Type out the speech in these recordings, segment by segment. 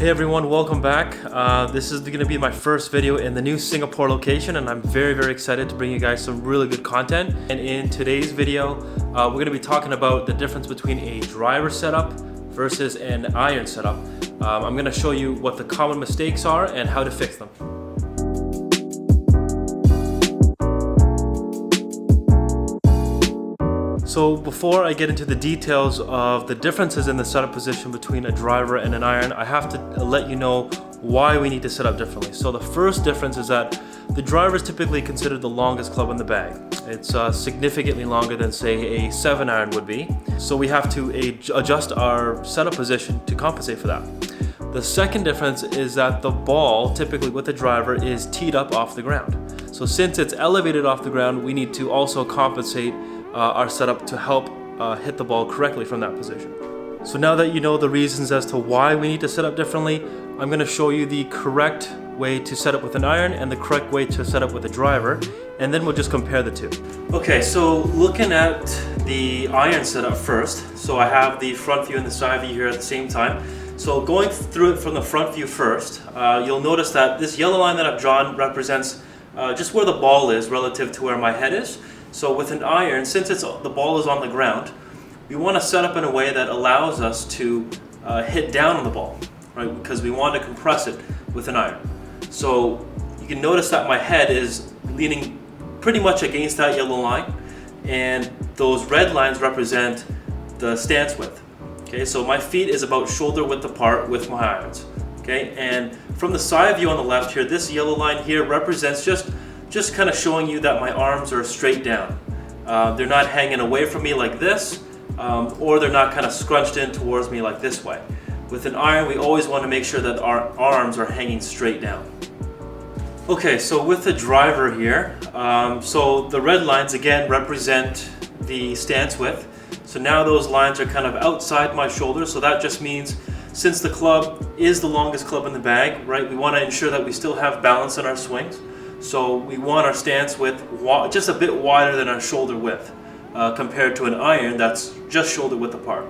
Hey everyone, welcome back. This is going to be my first video in the new Singapore location, and I'm very excited to bring you guys some really good content. And in today's video, we're going to be talking about the difference between a driver setup versus an iron setup. I'm going to show you what the common mistakes are and how to fix them. So before I get into the details of the differences in the setup position between a driver and an iron, I have to let you know why we need to set up differently. So the first difference is that the driver is typically considered the longest club in the bag. It's significantly longer than, say, a 7-iron would be. So we have to adjust our setup position to compensate for that. The second difference is that the ball, typically with the driver, is teed up off the ground. So since it's elevated off the ground, we need to also compensate our setup to help hit the ball correctly from that position. So now that you know the reasons as to why we need to set up differently, I'm going to show you the correct way to set up with an iron and the correct way to set up with a driver, and then we'll just compare the two. Okay, so looking at the iron setup first, so I have the front view and the side view here at the same time. So going through it from the front view first, you'll notice that this yellow line that I've drawn represents just where the ball is relative to where my head is. So with an iron, since the ball is on the ground, we want to set up in a way that allows us to hit down on the ball, right? Because we want to compress it with an iron. So you can notice that my head is leaning pretty much against that yellow line, and those red lines represent the stance width. Okay, so my feet is about shoulder width apart with my irons. Okay, and from the side view on the left here, this yellow line here represents just kind of showing you that my arms are straight down. They're not hanging away from me like this, or they're not kind of scrunched in towards me like this way. With an iron, we always want to make sure that our arms are hanging straight down. Okay, so with the driver here, so the red lines again represent the stance width. So now those lines are kind of outside my shoulder, so that just means since the club is the longest club in the bag, right, we want to ensure that we still have balance in our swings. So we want our stance width just a bit wider than our shoulder width compared to an iron that's just shoulder width apart.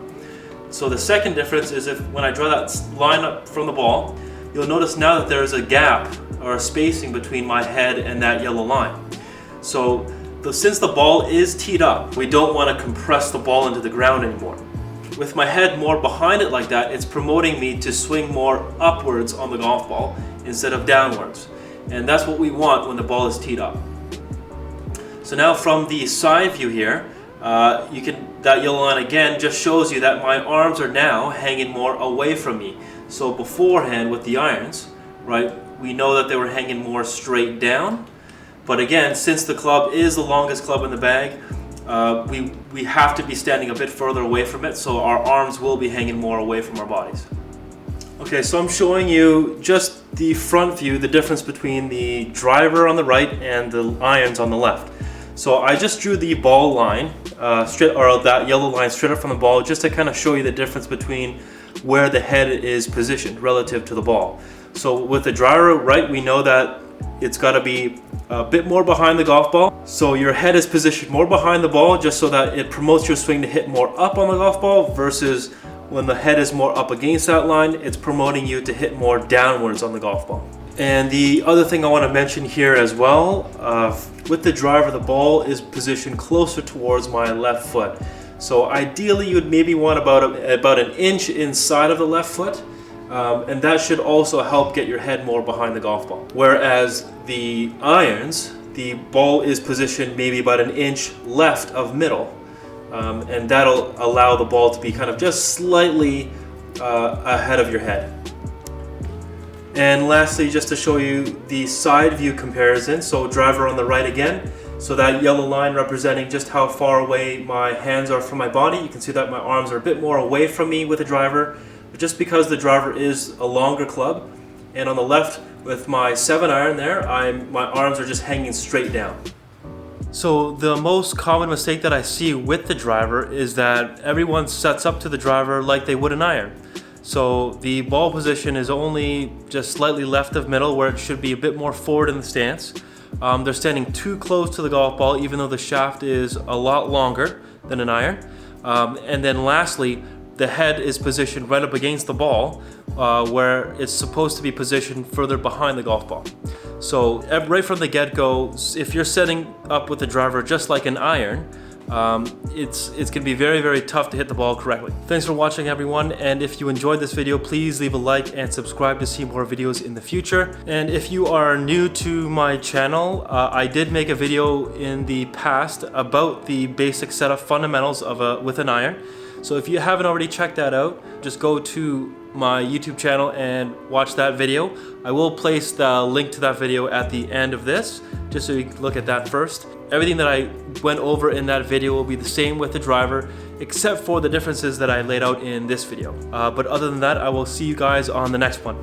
So the second difference is when I draw that line up from the ball, you'll notice now that there is a gap or a spacing between my head and that yellow line. So since the ball is teed up, we don't want to compress the ball into the ground anymore. With my head more behind it like that, it's promoting me to swing more upwards on the golf ball instead of downwards. And that's what we want when the ball is teed up. So now from the side view here, that yellow line again just shows you that my arms are now hanging more away from me. So beforehand with the irons, right, we know that they were hanging more straight down. But again, since the club is the longest club in the bag, we have to be standing a bit further away from it, so our arms will be hanging more away from our bodies. Okay, so I'm showing you just the front view, the difference between the driver on the right and the irons on the left. So I just drew the ball line, that yellow line straight up from the ball, just to kind of show you the difference between where the head is positioned relative to the ball. So with the driver right, we know that it's got to be a bit more behind the golf ball. So your head is positioned more behind the ball just so that it promotes your swing to hit more up on the golf ball, versus when the head is more up against that line, it's promoting you to hit more downwards on the golf ball. And the other thing I want to mention here as well, with the driver, the ball is positioned closer towards my left foot. So ideally you would maybe want about an inch inside of the left foot, and that should also help get your head more behind the golf ball. Whereas the irons, the ball is positioned maybe about an inch left of middle. And that'll allow the ball to be kind of just slightly ahead of your head. And lastly, just to show you the side view comparison, so driver on the right again, so that yellow line representing just how far away my hands are from my body. You can see that my arms are a bit more away from me with the driver, but just because the driver is a longer club. And on the left with my 7-iron there, my arms are just hanging straight down. So the most common mistake that I see with the driver is that everyone sets up to the driver like they would an iron. So the ball position is only just slightly left of middle, where it should be a bit more forward in the stance. They're standing too close to the golf ball, even though the shaft is a lot longer than an iron. And then lastly, the head is positioned right up against the ball, where it's supposed to be positioned further behind the golf ball. So right from the get-go, if you're setting up with the driver just like an iron, it's gonna be very, very tough to hit the ball correctly. Thanks for watching, everyone, and if you enjoyed this video, please leave a like and subscribe to see more videos in the future. And if you are new to my channel, I did make a video in the past about the basic setup fundamentals of with an iron. So if you haven't already checked that out, just go to my YouTube channel and watch that video. I will place the link to that video at the end of this, just so you can look at that first. Everything that I went over in that video will be the same with the driver, except for the differences that I laid out in this video. But other than that, I will see you guys on the next one.